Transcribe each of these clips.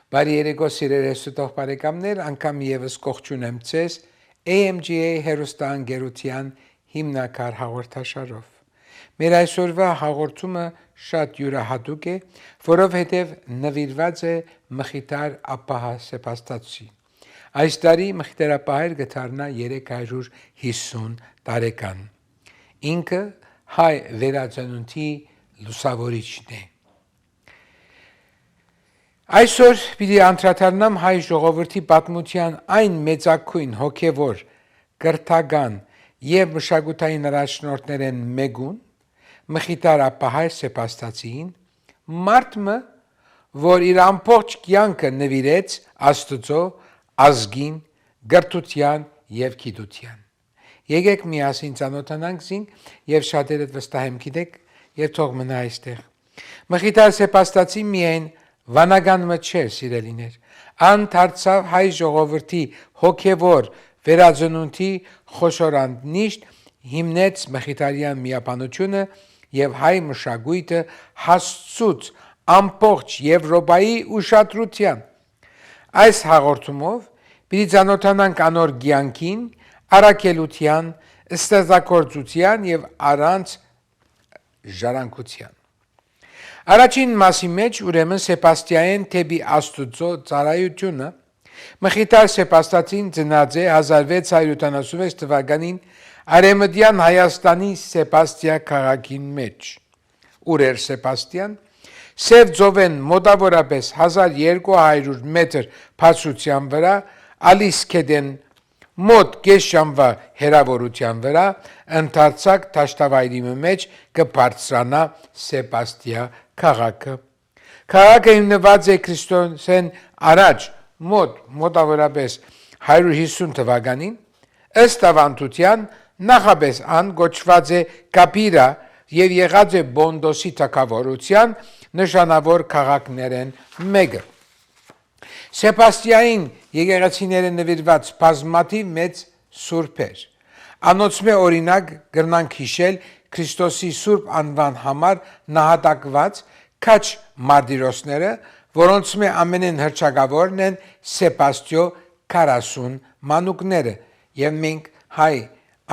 Բարի երեկո սիրելի բարեկամներ, անգամ եւս կողջունեմ ձեզ AMGA հերոստանգերության հիմնակար հաղորդաշարով։ Մեր այսօրվա հաղորդումը շատ յուրահատուկ է, որովհետև նվիրված է Մխիթար Աբբահ Սեբաստացի։ Այս տարի Մխիթար Աբբահը գտարնա 350 տարեկան։ Ինքը հայ վերածնունդի լուսավորիչն է։ Այսօր պիտի անդրադառնամ հայ ժողովրդի պատմության այն մեծակույն հոգևոր, կրթական եւ մշակութային առաջնորդներեն մեկուն Մխիթար Աբբահ Սեբաստացին, մարդը, որ իր ամբողջ կյանքը նվիրեց Աստծո, ազգին, գրթության եւ գիտության։ Եկեք միասին ծանոթանանք զին եւ շատերը վստահ եմ գիտեք եւ թող մնա այստեղ։ Մխիթար Սեբաստացի միայն վանական մտչեր սիրելիներ, ան դարձավ հայ ժողովրդի հոգևոր վերածնունդի խոշորանդնիշտ, հիմնեց Մխիթարյան միաբանությունը եւ հայ մշակույթը հասցուց ամբողջ Եվրոպայի ուշադրության։ Այս հաղորդումով պիտի ծանոթանանք անոր կյանքին, առաքելության, ստեղծագործության եւ առանց ժառանգության։ Առաջին մասի մեջ ուրեմն Սեբաստիային թեպի Աստուծո ծառայությունը Մխիթար Սեբաստացին ծնած է 1676 թվականին Արեմդյան Հայաստանի Սեբաստիա քաղաքին մեջ։ Ուր էր Սեբաստիան? Սև ծովեն մոտավորապես 1200 մետր բարձրության վրա, Ալիսկեդեն մոտ կես ժամվա հեռավորության վրա, ընդարձակ դաշտավայրի մեջ կբարձրանա Սեբաստիա քաղաքը։ Քաղաքը հիմնված է Քրիստոսեն առաջ մոտավորապես 150 թվականին, ըստ ավանդության նախապես ան գոչված է Կապիրա եւ եղած է Բոնդոսի թագավորության նշանավոր քաղաքներեն մեկը։ Սեբաստիային եկեղեցիները նվիրված բազմաթիվ մեծ սուրբեր։ Անոնցմե օրինակ կրնանք հիշել Քրիստոսի սուրբ անվան համար նահատակված քաչ մարտիրոսները, որոնցմե ամենեն հռչակավորն են Սեբաստիո 40 մանուկները, եւ մենք հայ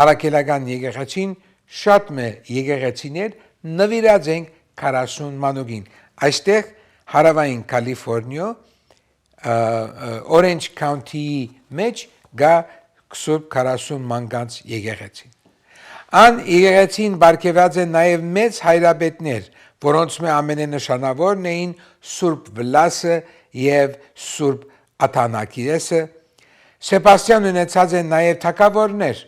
առաքելական եկեղեցին շատ մե եկեղեցիներ նվիրած ենք 40 մանուկին։ Այստեղ հարավային Կալիֆոռնիա Orange County-ի մեջ գա Սուրբ 40 մանկանց եկեղեցին։ Ան եկեղեցին բարգեւած է նաև մեծ հայրապետներ, որոնց մե ամենանշանավորն էին Սուրբ Վլասը եւ Սուրբ Աթանակիրեսը։ Սեբաստիան ունեցած է նաև թագավորներ։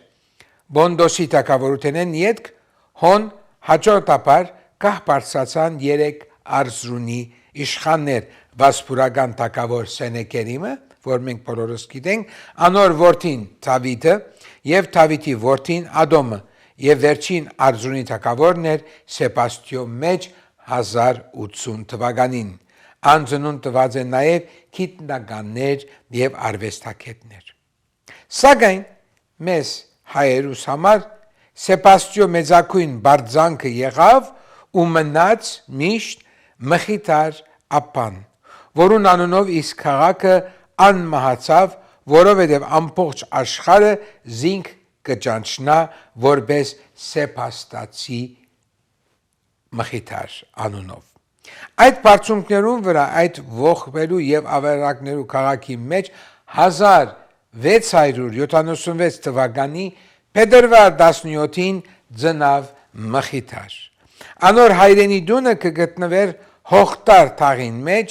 Բոնդոսի թագավորութենեն յետք հոն հաջորդաբար կահ բարձրացան 3 արզրունի իշխաններ՝ Վասպուրական թագավոր Սենեքերիմը, որ մենք բոլորս գիտենք, անոր որդին Դավիթը եւ Դավիթի որդին Ադոմը, եւ վերջին արզրունի թագավորն էր Սեբաստիո մեջ 1080 թվականին։ Անձնուն տված է նաև գիտնականներ եւ արվեստագետներ։ Սակայն մեզ հայերուս համար Սեբաստիո մեծակույն բարձանքը եղավ ու մնաց միշտ Մխիթար Աբբահն, որուն անունով իսկ քաղաքը անմահացավ, որովհետև ամբողջ աշխարհը զինք կճանչնա որպես Սեբաստացի Մխիթար անունով։ Այդ բարձունքներուն վրա այդ ողբելու եւ ավերակներու քաղաքի մեջ 1676 թվականի փետրվար 17-ին ծնավ Մխիթար։ Անոր հայրենի դունը կգտնվեր Հողտար թաղին մեջ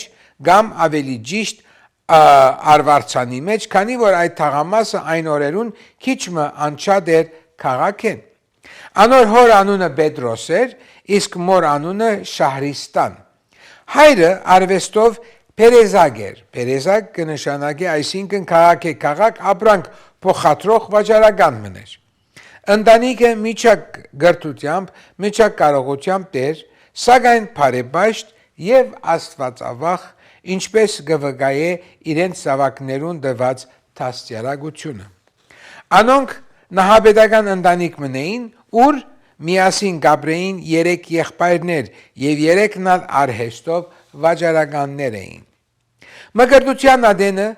կամ ավելի ճիշտ Արվարձանի մեջ, քանի որ այդ թաղամասը այն օրերուն քիչմը անչափ էր քաղաքեն։ Անոր հոր անունը Պետրոս էր, իսկ մոր անունը Շահրիստան։ Հայրը արվեստով Պերեզագ էր։ Պերեզագ կնշանակի այսինքն քաղաք է քաղաք ապրանք փոխադրող վաճառական մներ։ Ընտանիքը միջակ գրթությամբ, միջակ կարողությամբ դեր, սակայն բարեպաշտ եւ աստվածավախ, ինչպես գվգայե իրենց զավակներուն դված դաստիարակությունը։ Անոնք նահապետական ընտանիք մնեին, ուր միասին գաբրեին 3 եղբայրներ եւ 3-ն արհեստով վաճառականներ էին։ Մկրտության ադենը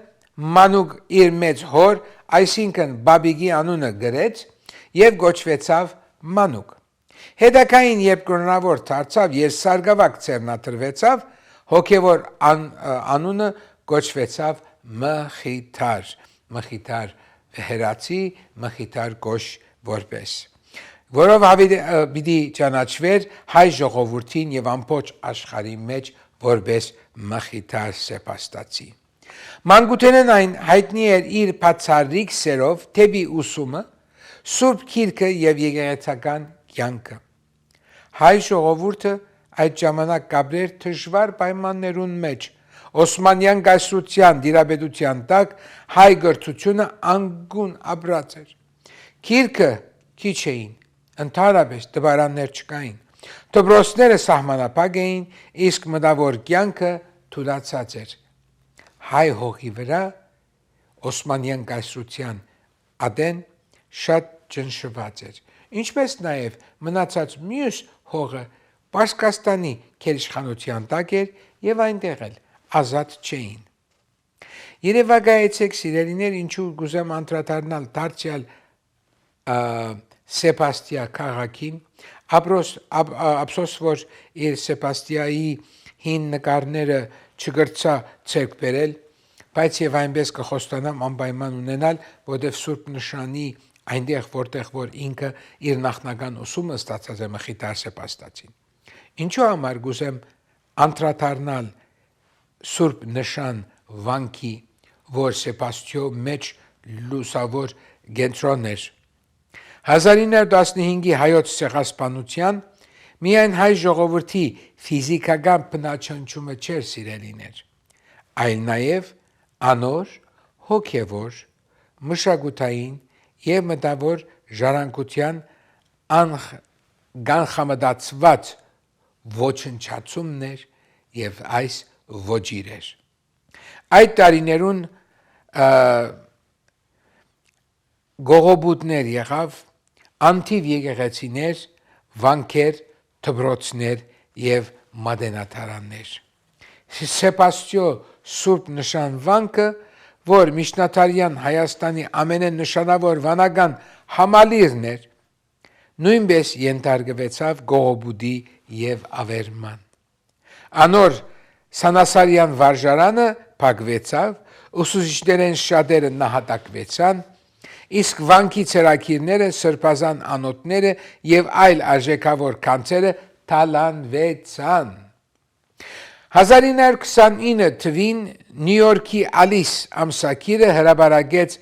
մանուկ իր մեծ հոր, այսինքն բաբիգի անունը գրեց եւ գոչվեցավ մանուկ։ Հետակային երբ կրոնավոր դարձավ եւ սարգսակ ծերնատրվեցավ, հոգևոր անունը գոչվեցավ Մխիթար հերացի, Մխիթար գոշ որպես, որով պիտի ճանաչվեր հայ ժողովրդին եւ ամբողջ աշխարհի մեջ որպես Մխիթար Սեպաստացի։ Մանկութենն այն հայտնի էր իր բացառիկ սերով թեպի ուսումը, Սուրբ Գիրքը եւ եկեղեցական կյանքը։ Հայ ժողովուրդը այդ ժամանակ կապրեր դժվար պայմաններուն մեջ։ Օսմանյան կայսրության դիրապետության տակ հայ գրթությունը անգուն ապրած էր։ Գիրքը քիչ էին, ընդհանրապես դպարաններ չկային։ Դպրոցները սահմանափակ էին, իսկ մտավոր կյանքը թուլացած էր։ Հայ հողի վրա Օսմանյան կայսրության ադեն շատ ճնշված էր, ինչպես նաև մնացած մյուս հողը Պարսկաստանի քերիշխանության տակ էր եւ այնտեղ էլ ազատ չէին։ Երևակայեցեք սիրելիներ, ինչու գուզեմ անդրադառնալ դարձյալ Սեպաստիա քաղաքին, ափսոս որ իր Սեպաստիայի հին նկարները չգրցա ցերկ բերել, բայց եւ այնպես կխոստանամ անպայման ունենալ, որտեղ Սուրբ նշանի այնտեղ որտեղ որ ինքը իր նախնական ուսումը ստացած է Մխիթար Սեպաստացին։ Ինչու համար գուզեմ անդրադառնալ Սուրբ նշան վանքի, որ Սեպաստիո մեջ լուսավոր կենտրոն էր։ 1915-ի հայոց ցեղասպանության միայն հայ ժողովրդի ֆիզիկական բնաչնչումը չէր սիրելիներ, այլ նաև անոր հոգևոր, մշակութային եւ մտավոր ժառանգության կանխամտածված ոչնչացումներ եւ այս ոճիր էր։ Այդ տարիներուն գողոբուտներ եղավ, անթիվ եկեղեցիներ, վանքեր, դպրոցներ եւ մատենադարաններ։ Սեպաստիո Սուրբ նշան վանքը, որ միջնադարյան Հայաստանի ամենանշանավոր վանական համալիրն էր, նույնպես ենթարկվեցավ գողոբուդի եւ ավերման։ Անոր Սանասարյան վարժարանը փակվեցավ, ուսուցիչներեն շատերը նահատակվեցան, իսկ վանքի ցերակիրները, սրբազան անոթները եւ այլ արժեքավոր կանցերը թալանվեցան։ 1929 թվին Նյու Յորքի Ալիս ամսագիրը հրապարակեց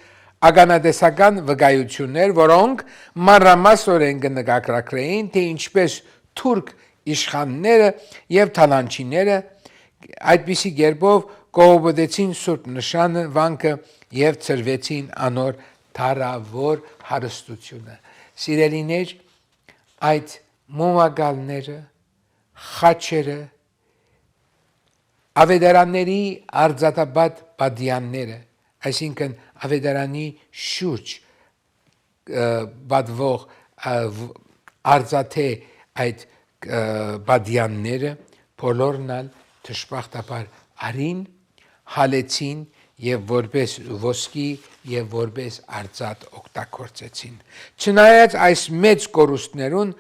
ականատեսական վկայություններ, որոնք մանրամասնորեն կնկարագրեին, թե ինչպես թուրք իշխանները եւ թալանչիները այդպիսի կերպով կողոպտեցին Սուրբ նշանը վանքը եւ ծրվեցին անոր թարավոր հարստությունը։ Սիրելիներ, այդ մոմագալները, խաչերը, ավետարանների արձատաբադ բադյանները, այսինքն ավետարանի շուրջ բադվող արձաթե այդ բադյանները բոլորնալ դժբախտաբար արին, հալեցին եւ որպես ոսկի եւ որպես արձատ օգտագործեցին։ Չնայած այս մեծ կորուստներուն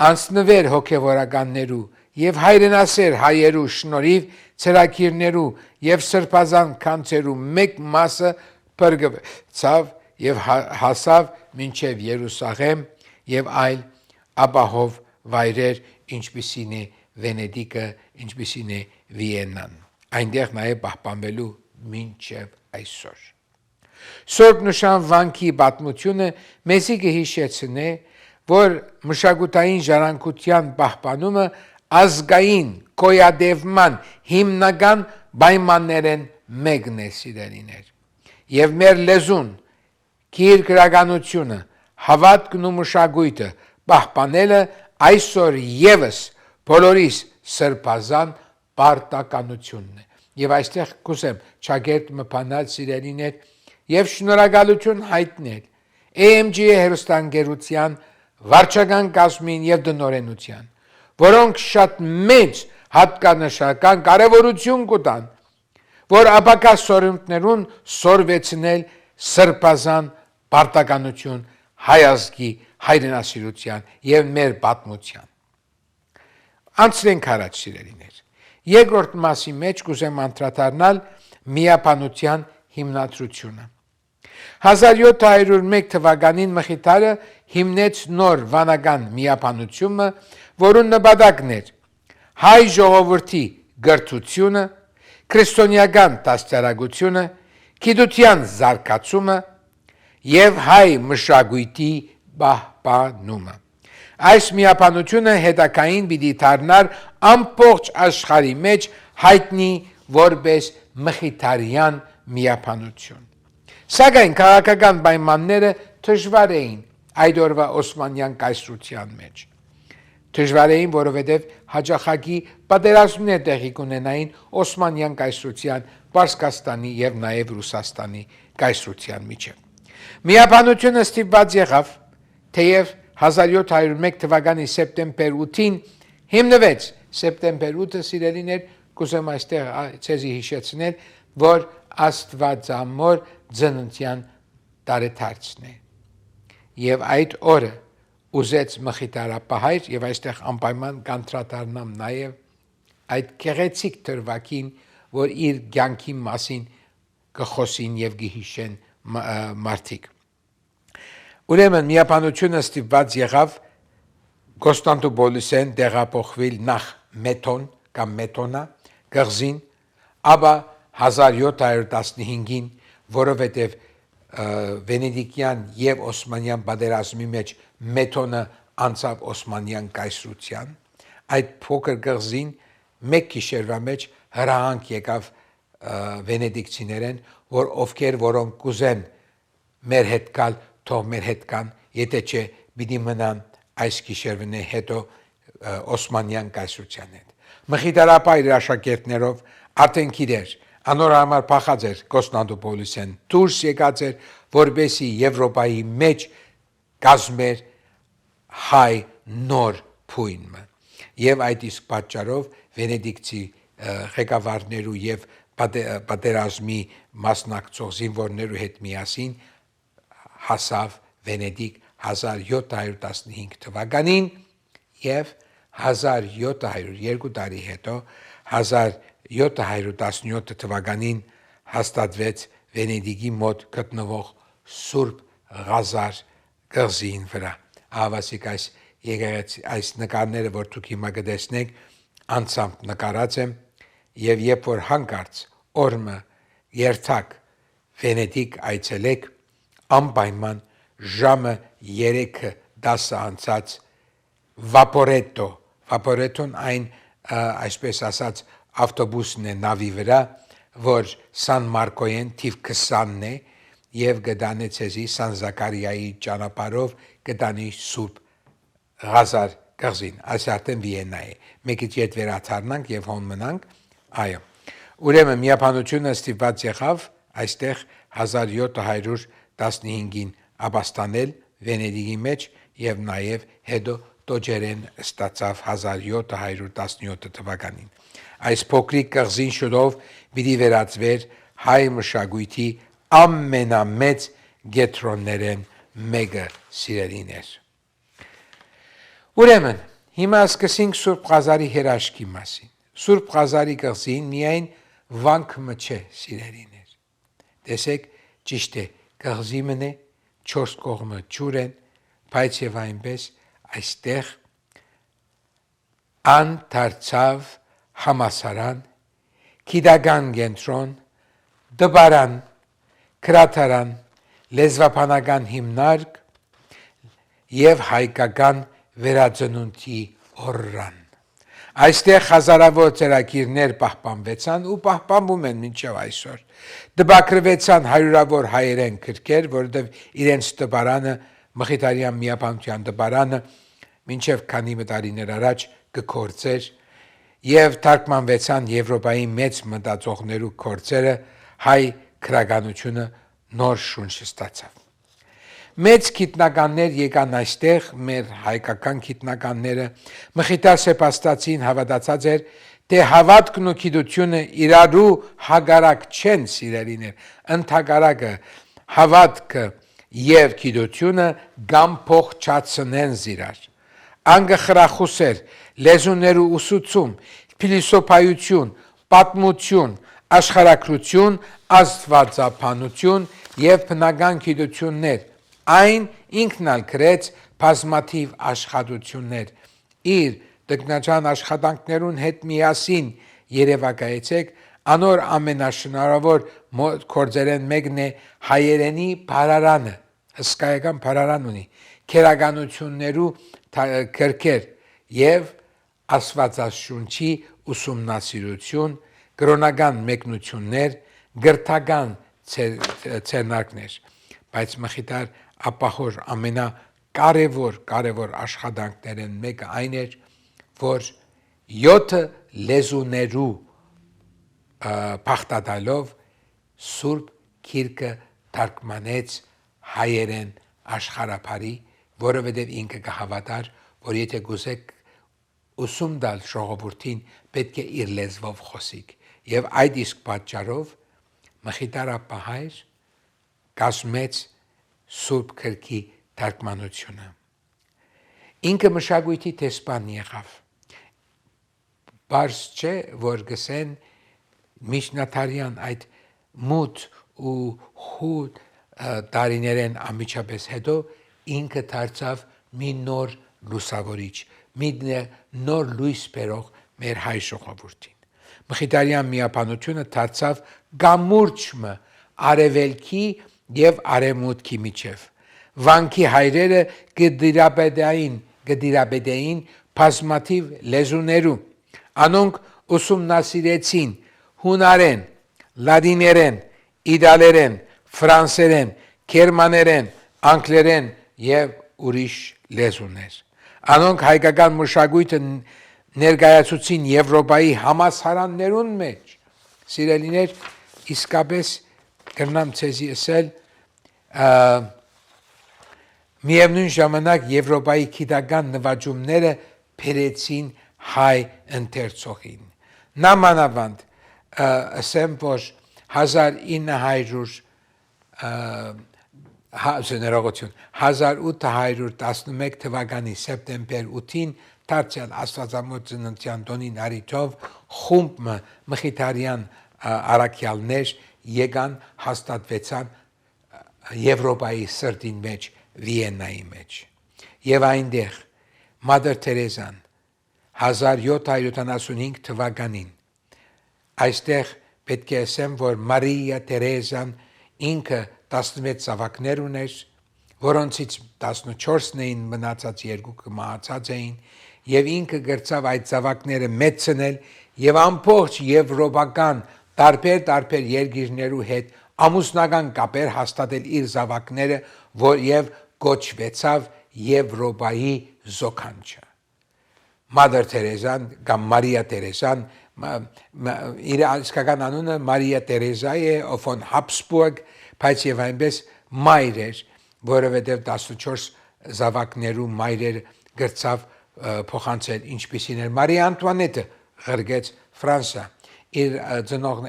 անցնվեր հոգևորականներու եւ հայրենասեր հայերու շնորհիվ ցերակիրներու եւ սրբազան կանցերու մեկ մասը բրգվեցավ եւ հասավ մինչեւ Երուսաղեմ եւ այլ ապահով վայրեր, ինչպիսին է Վենեդիկը, ինչպիսին է Վիեննան, այնտեղ նաև պահպանվելու մինչև այսօր։ Սուրբ նշան վանքի պատմությունը մեզի կհիշեցնե, որ մշակութային ժառանգության պահպանումը ազգային գոյատևման հիմնական պայմաններն մեկն է, սիրելիներ, եւ մեր լեզուն, գիր գրականությունը, հավատքն ու մշակույթը պահպանելը այսօր եւս բոլորիս սրբազան պարտականությունն է։ Եվ այստեղ կուզեմ ճագերտ մփանալ սիրելիներ եւ շնորհակալություն հայտնել AMG-ի հերոստանգերության վարչական կազմին եւ դնորենության, որոնք շատ մեծ հատկանշական կարևորություն կտան, որ ապակա սորումներուն սորվեցնել սրբազան պարտականություն հայազգի հայրենասիրության եւ մեր պատմության։ Անցնենք առաջ սիրելիներ։ Երկրորդ մասի մեջ կուզեմ անդրադառնալ միապանության հիմնադրությունը։ 1701 թվականին Մխիթարը հիմնեց նոր վանական միապանությունը, որուն նպատակն էր հայ ժողովրդի գրթությունը, քրիստոնեական դաստիարակությունը, գիտության զարգացումը եւ հայ մշակույթի պահպանումը։ Այս միապանությունը հետագային պիտի դառնար ամբողջ աշխարհի մեջ հայտնի որպես մխիթարյան միապանություն։ Սակայն քաղաքական պայմանները դժվար էին այդ օրվա Օսմանյան կայսրության մեջ։ Դժվար էին, որովհետև հաջախակի պատերազմներ տեղի կունենային Օսմանյան կայսրության, Պարսկաստանի եւ նաեւ Ռուսաստանի կայսրության միջև։ Միապանությունը ստիպված եղավ, թեև 1701 թվականի սեպտեմբեր 8-ին հիմնվեց։ Սեպտեմբեր 8-ը սիրելիներ, կուզեմ այստեղ ցեզի հիշեցնել, որ Աստվածամոր ծննդյան տարեդարձն է։ Եվ այդ օրը ուզեց Մխիթարապահայր եւ այստեղ անպայման կանտրադառնամ նաեւ այդ գեղեցիկ դրվագին, որ իր կյանքի մասին կխոսին եւ կհիշեն մարդիկ։ Ուրեմն միապանությունը ստիպված եղավ Կոստանդնուպոլիսեն տեղափոխվել նախ Մեթոն կամ Մեթոնա գղզին, ապա 1715-ին, որովհետև վենեդիկյան եւ օսմանյան պատերազմի մեջ Մեթոնը անցավ օսմանյան կայսրության, այդ փոքր գղզին մեկ գիշերվա մեջ հրահանգ եկավ վենեդիկցիներեն, որ որոնք կուզեն մեր հետ գալ, թող մեր հետ կան, եթե չէ պիտի մնան այս գիշերվնե հետո օսմանյան կայսրության հետ։ Մխիթարապահ իր աշակերտներով արդեն գիտեր, անոր համար փախած էր Կոստանդնուպոլիսեն, դուրս եկած էր, որբեսի Եվրոպայի մեջ կազմեր հայ նոր փույնը։ Եվ այդ իսկ պատճառով վենեդիկցի ղեկավարներու եւ պատերազմի մասնակցող զինվորներու հետ միասին հասավ Վենեդիկ 1715 թվականին եւ 1702 տարի հետո 1717 թվականին հաստատվեց Վենեդիկի մոտ գտնվող Սուրբ Ղազար գղզին վրա։ Ավասիկ այս նկարները, որ դուք հիմա կտեսնեք, անցամբ նկարած եմ եւ երբ որ հանկարծ օրը երթակ Վենեդիկ այցելեք, անպայման ժամը 3:10 անցած վապորետոն այն այսպես ասած ավտոբուսն է նավի վրա, որ Սան Մարկոյեն թիվ 20-ն է եւ գտանի ցեզի Սան Զաքարիայի ճանապարհով գտանի Սուրբ Ղազար գղզին, այս արդեն Վիեննա է։ Մեկից ետ վերադառնանք եւ հոն մնանք, այո։ Ուրեմն միապանությունը ստիպված եղավ այստեղ 1715-ին ապաստանել Վենեդիկի մեջ եւ նաեւ հետո տոջերեն ստացավ 1717 թվականին։ Այս փոքրիկ գղզին շուտով պիտի վերածվեր հայ մշակույթի ամենամեծ գետրոններեն մեկը սիրելիներ։ Ուրեմն հիմա սկսենք Սուրբ Ղազարի հրաշքի մասին։ Սուրբ Ղազարի գղզին միայն վանքը չէ, սիրելիներ։ Տեսեք, ճիշտ է, գղզի մնե 4 կողմը ջուր են, բայց եւ այնպես այստեղ ան դարձավ համասարան, գիտական կենտրոն, դպարան, քրաթարան, լեզվաբանական հիմնարկ եւ հայկական վերածնունդի օրրան։ Այստեղ հազարավոր ծրագիրներ պահպանվեցան ու պահպանվում են մինչև այսօր։ Դպակրվեցան հարյուրավոր հայերեն գրքեր, որովհետև իրենց դպարանը, Մխիթարյան միապանության դպարանը մինչև քանի տարիներ առաջ կգործեր եւ թարգմանվեցան Եվրոպայի մեծ մտածողներու գործերը, հայ քրագանությունը նոր շունչ ստացավ։ Մեծ գիտնականներ եկան այստեղ, մեր հայկական գիտնականները, Մխիթար Սեբաստացին հավատացած էր, թե հավատքն ու գիտությունը իրարու հագարակ չեն սիրելիներ, ընդհակարակը հավատքը եւ գիտությունը կամ փոխչացնեն զիրար։ Անգը խրախուսեր լեզուներու ուսուցում, փիլիսոփայություն, պատմություն, աշխարհակրություն, աստվածաբանություն եւ բնական գիտություններ։ Այն ինքնալ գրեց բազմաթիվ աշխատություններ։ Իր տեխնական աշխատանքներուն հետ միասին երևակայեցեք անոր ամենաշնորհավոր գործերեն մեկն է հայերենի բառարանը, հսկայական բառարան ունի, քերականություններու գրքեր եւ աստվածաշունչի ուսումնասիրություն, կրոնական մեկնություններ, գրթական ցերնակներ, բայց Մխիթար ապահոր ամենակարևոր աշխատանքներն մեկը այն էր, որ 7 լեզուներու փախտադալով Սուրբ Գիրքը թարգմանեց հայերեն աշխարհապարի, որովհետև ինքը կհավատար, որ եթե գուզեք ուսում տալ ժողովրդին, պետք է իր լեզվով խոսիկ։ Եվ այդ իսկ պատճառով Մխիթար ապահայր կազմեց Սուրբ Գրքի թարգմանությունը։ Ինքը մշակույթի տեսփան եղավ։ Բարձ չէ, որ գսեն միջնադարյան այդ մութ ու խուտ տարիներեն ամիջապես հետո ինքը դարձավ մի նոր լուսավորիչ, մի նոր լույս բերող մեր հայ ժողովրդին։ Մխիթարյան միաբանությունը դարձավ գամուրջը արևելքի եւ արևմուտքի միջև։ Վանքի հայրերը գդիրաբեդային բազմաթիվ լեզուներու։ Անոնք ուսումնասիրեցին հունարեն, լատիներեն, իտալերեն, ֆրանսերեն, գերմաներեն, անգլերեն եւ ուրիշ լեզուներ։ Անոնք հայկական մշակույթը ներկայացուցին Եվրոպայի համասարաններուն մեջ։ Սիրելիներ, իսկապես կրնամ ցեզի ասել, միևնույն ժամանակ Եվրոպայի գիտական նվաճումները բերեցին հայ ընթերցողին։ Նամանավանդ ասեմ, որ 1811 թվականի սեպտեմբեր 8-ին դարձյալ Աստվածամոտ ծննդյան տոնին առիթով խումբը մխիթարյան առաքյալներ եկան հաստատվեցան Եվրոպայի սրտին մեջ Վիեննայի մեջ։ Եվ այնտեղ Մադր Թերեզան 1775 թվականին այստեղ պետք է ասեմ, որ Մարիա Թերեզան ինքը 16 զավակներ ուներ, որոնցից 14-ն էին մնացած, 2-ը մահացած էին, եւ ինքը գրծավ այդ զավակները մեծնել եւ ամբողջ եվրոպական տարբեր երկիրներու հետ ամուսնական կապեր հաստատել իր զավակները, որ եւ գոչվեցավ Եվրոպայի զոքանչը։ Մադր Թերեզան կամ Մարիա Թերեզան, իր իսկական անունը Մարիա Թերեզա է ֆոն Հաբսբուրգ, բայց եւ այնպես մայր էր, որովհետեւ 14 զավակներու մայրեր գրծավ փոխանցել, ինչպիսին էր Մարիա Անտուանետը ղրգեց Ֆրանսիա, իր ծնող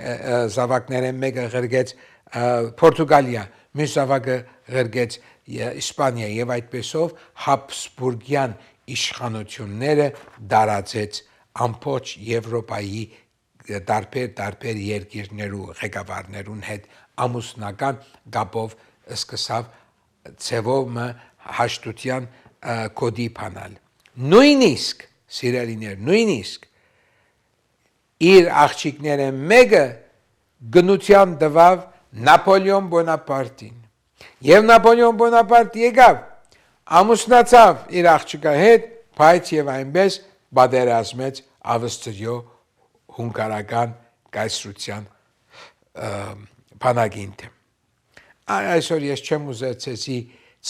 զավակներեն մեկը ղրգեց Պորտուգալիա, մյուս զավակը ղրգեց Իսպանիա եւ այդպեսով Հաբսբուրգյան իշխանությունները դարածեց ամբողջ Եվրոպայի տարբեր երկիրներու ղեկավարներուն հետ ամուսնական կապով սկսավ ցևով հաշտության կոդի բանալ։ Նույնիսկ սիրելիներ, նույնիսկ իր աղջիկները մեկը գնության տվավ Նապոլեոն Բոնապարտին։ Եվ Նապոլեոն Բոնապարտ եկավ, ամուսնացավ իր աղջիկա հետ, բայց եւ այնպես պատերազմեց Ավստրիո հունգարական կայսրության բանակինը։ Այսօր ես չեմ ուզեցի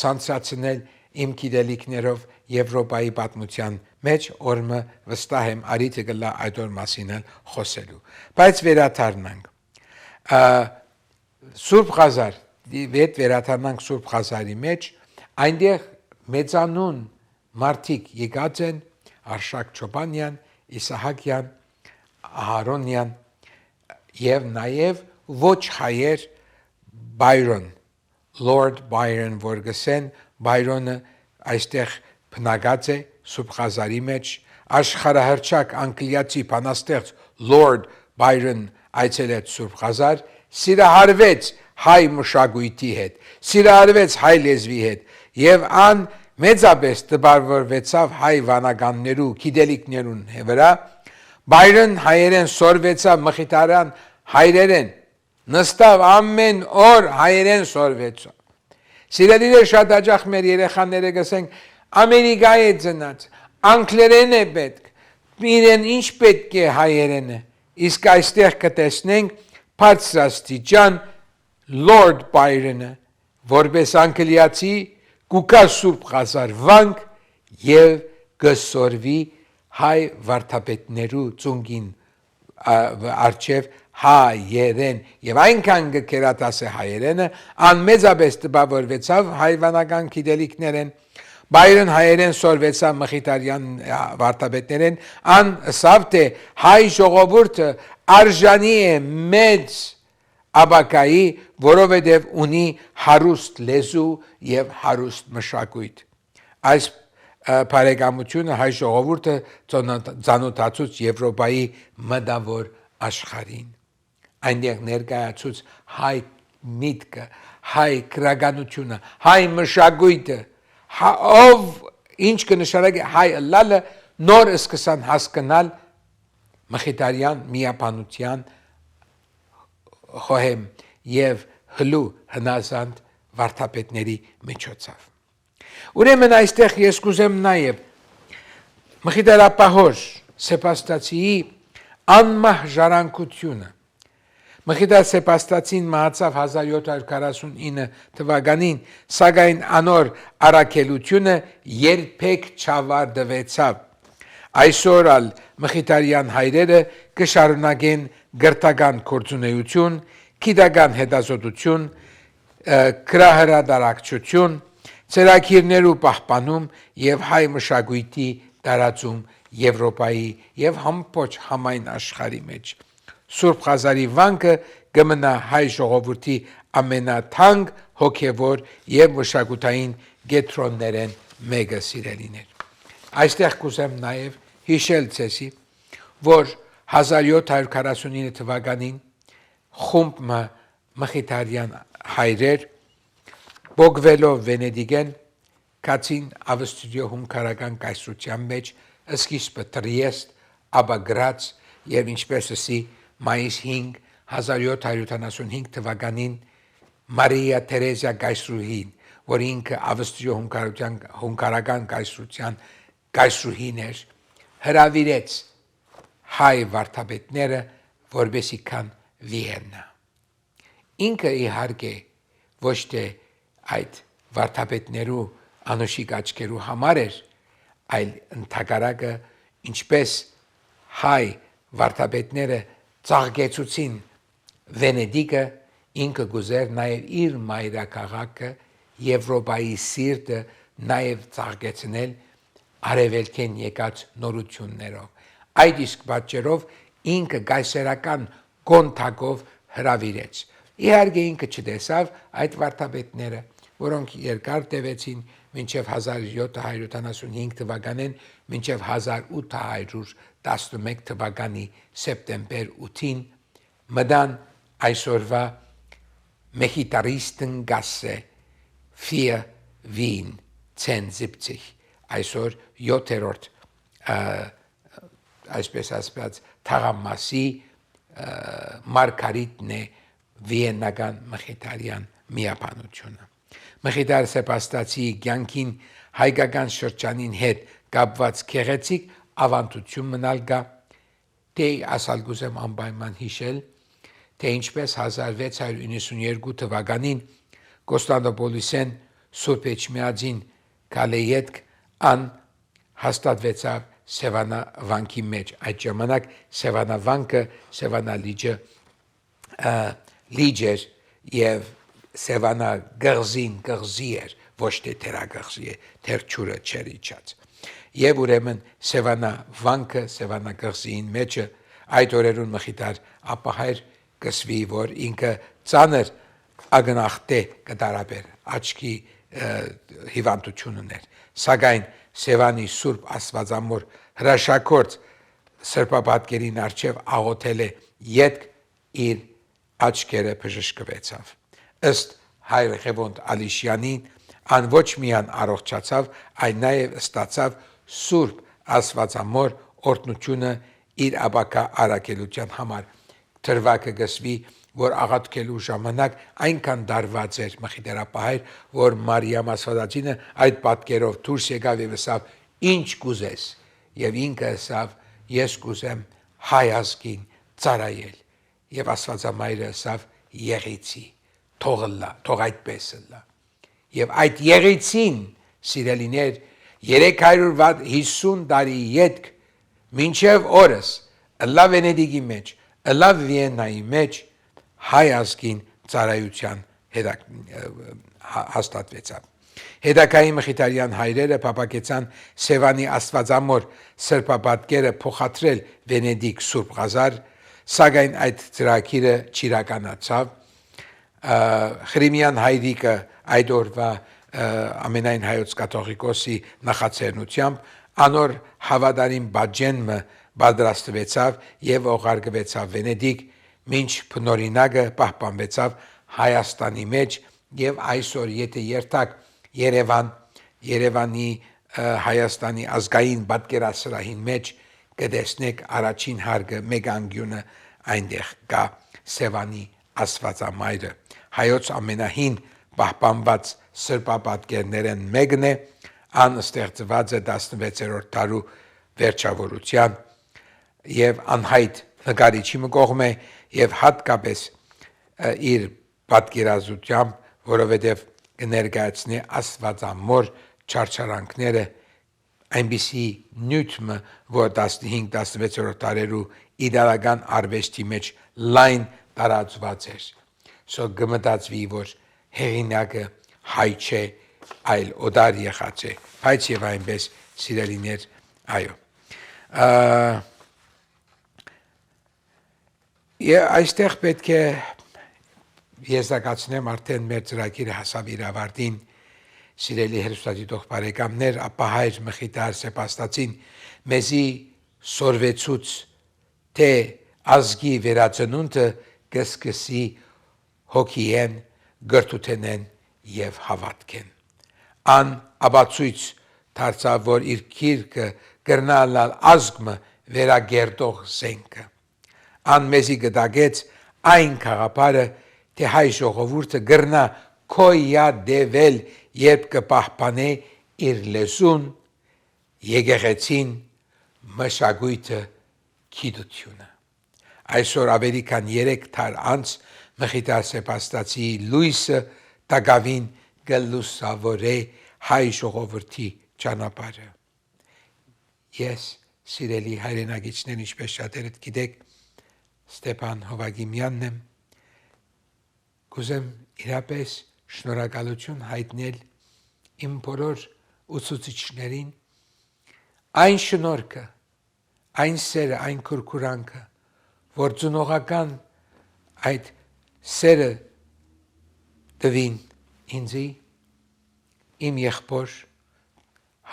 ցանցացնել իմ գիտելիքներով Եվրոպայի պատմության մեջ, օրը վստահ եմ արիթը գլա այդ օր մասին խոսելու։ Բայց վերադառնանք։ Սուրբ Ղազար, վերադառնանք Սուրբ Ղազարի մեջ, Այնտեղ մեծանուն մարդիկ եկած են Արշակ Չոբանյան, Իսահակյան, Ահարոնյան եւ նաեւ ոչ հայեր Byron, Lord Byron, որ գսեն Byron-ը այստեղ բնակած է Սուրբ Խազարի մեջ, աշխարհահռչակ անգլիացի բանաստեղծ Lord Byron այցելեց Սուրբ Խազար, սիրահարվեց հայ մշակույթի հետ, սիրահարվեց հայ լեզվի հետ եւ ան մեծապես տպավորվեցավ հայ վանականներու գիտելիքներուն վրա, Byron հայերեն սորվեցավ մխիթարյան հայերեն, նստավ ամեն օր հայերեն սորվեցավ։ Սիրելիներ, շատ հաճախ մեր երեխաները գսենք Ամերիկա է ծնած, անգլերեն է պետք, իրեն ինչ պետք է հայերենը, իսկ այստեղ կտեսնենք բարձրաստիճան Lord Byron-ը, որպես անգլիացի կուկա Սուրբ Խազար վանք եւ գսորվի հայ վարդապետներու ծունգին արջև հայերեն եւ այնքան գերատասե հայերենը անմեծապես տպավորվեցավ հայվանական գիտելիքներեն Byron հայերեն սորվեցավ մխիթարյան վարդապետներեն ան ըսավ թե հայ ժողովուրդը արժանի է մեծ աբակայի որովհետև ունի հարուստ լեզու եւ հարուստ մշակույթ այս բարեկամությունը հայ ժողովուրդը ծանոթացուց Եվրոպայի մտավոր աշխարհին այնտեղ ներկայացուց հայ միտքը հայ քրագանությունը հայ մշակույթը ով ինչ կնշանակի հայ լալը նոր սկսան հասկանալ մխիթարյան միապանության խոհեմ եւ հլու հնազանդ վարդապետների միջոցով Ուրեմն այստեղ ես կուզեմ նաև մխիթարապահոր Սեբաստացիի անմահ ժառանգությունը Մխիթար Սեբաստացին մահացավ 1749 թվականին, սակայն անոր առաքելությունը երբեք չավարտվեցավ։ Այսօր ալ մխիթարյան հայրերը կշարունակեն գրթական գործունեություն, գիտական հետազոտություն, գրահրատարակչություն, ծրագիրներու պահպանում եւ հայ մշակույթի տարածում Եվրոպայի եւ ամբողջ համայն աշխարհի մեջ։ Սուրբ Խազարի վանքը կմնա հայ ժողովրդի ամենաթանկ հոգևոր եւ մշակութային գետրոններեն մեկը սիրելիներ։ Այստեղ կուզեմ նաեւ հիշել ցեսի, որ 1749 թվականին խումբ մխիթարյան հայրեր բոգվելով Վենեդիգեն կացին Ավստրիո հունգարական կայսրության մեջ սկիզբը Տրիեստ, ապա Գրաց եւ ինչպես ասի մայիս 5 1775 թվականին Մարիա Թերեզիա կայսրուհին, որ ինքը Ավստրիո հունգարական կայսրության կայսրուհին էր, հրավիրեց հայ վարդապետները, որբեսի կան Վիեննա։ Ինքը իհարկե ոչ թե այդ վարդապետներու անուշիկ աչքերու համար էր, այլ ընդհակառակը ինչպես հայ վարդապետները ծաղկեցուցին Վենեդիգը, ինքը գուզեր նաև իր մայրաքաղաքը Եվրոպայի սիրտը նաև ծաղկեցնել արևելքեն եկած նորություններով։ Այդ իսկ պատճառով ինքը կայսերական կոնտակով հրավիրեց։ Իհարկե ինքը չտեսավ այդ վարդապետները, որոնք երկար տևեցին մինչև 1775 թվականին, մինչև 1811 թվականի սեպտեմբեր 8-ին մտան այսօրվա Մեխիտարիստն գասե 4 Wien 1070 այսօր 7-րդ այսպես ասած թաղամասի մարգարիտն է վիեննական մխիթարյան միապանությունը։ Մխիթար Սեբաստացիի կյանքին հայկական շրջանին հետ կապված գեղեցիկ ավանդություն մնալ կա, թե ասալ գուզեմ անպայման հիշել, թե ինչպես 1692 թվականին Կոստանդնուպոլիսեն Սուրբ Էջմիածին գալեյետք ան հաստատվեցավ Սևանա վանքի մեջ։ Այդ ժամանակ Սևանա վանքը Սևանա լիճ էր եւ Սևանա գղզին գղզի էր, ոչ թե թերագղզի թերչուրը չեր իջած եւ ուրեմն Սևանա վանքը Սևանա գղզին մեջը այդ օրերուն մխիթար ապահայր կսվի որ ինքը ծանր ագնախտե կդարաբեր աչքի հիվանդություն ուներ սակայն Սևանի Սուրբ Աստվածամոր հրաշագործ սրբապատկերին արչև աղոթել է յետք իր աչքերը բժշկվեցավ ըստ հայր Ղևոնդ Ալիշյանին ան ոչ միան առողջացավ այլ նաև ստացավ Սուրբ Աստվածամոր օրհնությունը իր աբակա արաքելության համար թրվակը գսվի որ աղոթքելու ժամանակ այնքան դարված էր մխիթարապահեր որ Մարիամ Աստվածածինը այդ պատկերով դուրս եկավ եւ ասավ ինչ կուզես եւ ինքը ասավ ես կուզեմ հայ ազգին ծառայել եւ Աստվածամայրը ասավ եղեցի թող այդպես լա եւ այդ եղեցին սիրելիներ 350 տարի յետք մինչև օրս լավ Վենեդիգի մեջ լավ Վիեննայի մեջ հայ ազգին ծառայության հաստատվեցավ Հետակայի մխիթարյան հայրերը փապակեցան Սևանի Աստվածամոր սրբապատկերը փոխադրել Վենեդիկ Սուրբ Ղազար սակայն այդ ծրագիրը չիրականացավ Խրիմյան հայրիկը այդ օրվա ամենայն հայոց կաթողիկոսի նախաձեռնությամբ անոր հավատարիմ բաժենը պատրաստվեցավ եւ օղարկվեցավ Վենեդիկ մինչ փնորինակը պահպանվեցավ Հայաստանի մեջ եւ այսօր եթե երթակ Երևանի Հայաստանի ազգային պատկերասրահին մեջ կտեսնեք առաջին հարգը մեկ անկյունը այնտեղ կա Սևանի Աստվածամայրը հայոց ամենահին պահպանված սրբապատկերներն մեկն է ան ստեղծված է 16-րդ դարու վերջավորության եւ անհայտ նկարիչի կողմէ եւ հատկապես իր պատկերազությամբ որովհետեւ կներկայացնի Աստվածամոր չարչարանքները այնպիսի նյութը որ 15-16-րդ դարերու իդեալական արվեստի մեջ լայն տարածված էր սո գմտածվի որ հեղինակը հայ չէ այլ օդար եղած է բայց եւ այնպես սիրելիներ այո այստեղ պետք է եզրակացնեմ արդեն մեր ծրագիրը հասավ իր ավարտին սիրելի հերոստատիտող բարեկամներ ապա հայր մխիթար Սեպաստացին մեզի սորվեցուց թե ազգի վերածնունդը կսկսի հոգիեն գրթութենեն եւ հավատքեն ան աբացույց դարձավ որ իր քիրքը կրնալալ ազգը վերագերտող զենքը ան մեզի գդագեց այն խաղապարը թե հայ ժողովուրդը գրնա քոյա դեվել երբ կպահպանե իր լեզուն եկեղեցին մշակույթը գիտությունը այսօր ավելի քան 3 դար անց մխիթար Սեպաստացի լույսը տակավին գլուսավորե հայ ժողովրդի ճանապարհը ես սիրելի հայրենագիչներ ինչպես շատերդ գիտեք Ստեփան Հովագիմյանն եմ կուզեմ իրապես շնորհակալություն հայտնել իմ բոլոր ուսուցիչներին այն շնորհքը այն սերը այն քուրքուրանքը որ ծնողական այդ սերը տվին ինձի իմ եղբոր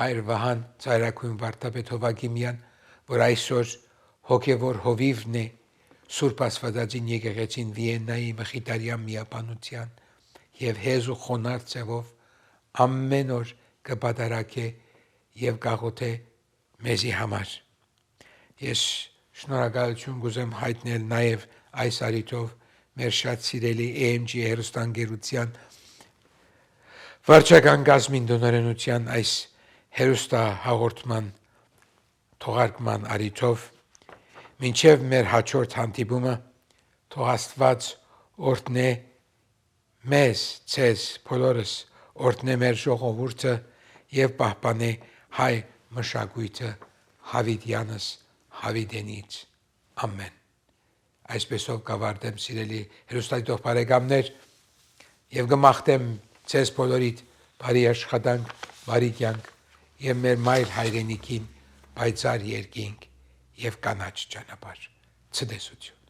հայր Վահան Ծայրակույն Վարդապետ Հովագիմյան որ այսօր հոգևոր հովիվն է Սուրբ Աստվածածին եկեղեցին Վիեննայի մխիթարյան միաբանության եւ հեզ ու խոնարհ ձևով ամեն օր կպատարակե եւ կաղոթե մեզի համար ես շնորհակալություն կուզեմ հայտնել նաեւ այս արիթով մեր շատ սիրելի AMG հերոստանգերության վարչական գազմին դոնորենության այս հերոստա հաղորդման թողարկման արիթով մինչև մեր հաջորդ հանդիպումը թող Աստված օրհնե մեզ ցեզ բոլորս օրհնե մեր ժողովուրդը եւ պահպանե հայ մշակույթը հավիտյանս հավիտենից ամեն այսպեսով կավարտեմ սիրելի հերոստատիտող բարեկամներ եւ գմախտեմ ցեզ բոլորիդ բարի աշխատանք, բարի կյանք եւ մեր մայր հայրենիքին պայծառ երկինք եւ կանաչ ճանապարհ։ Ցտեսություն։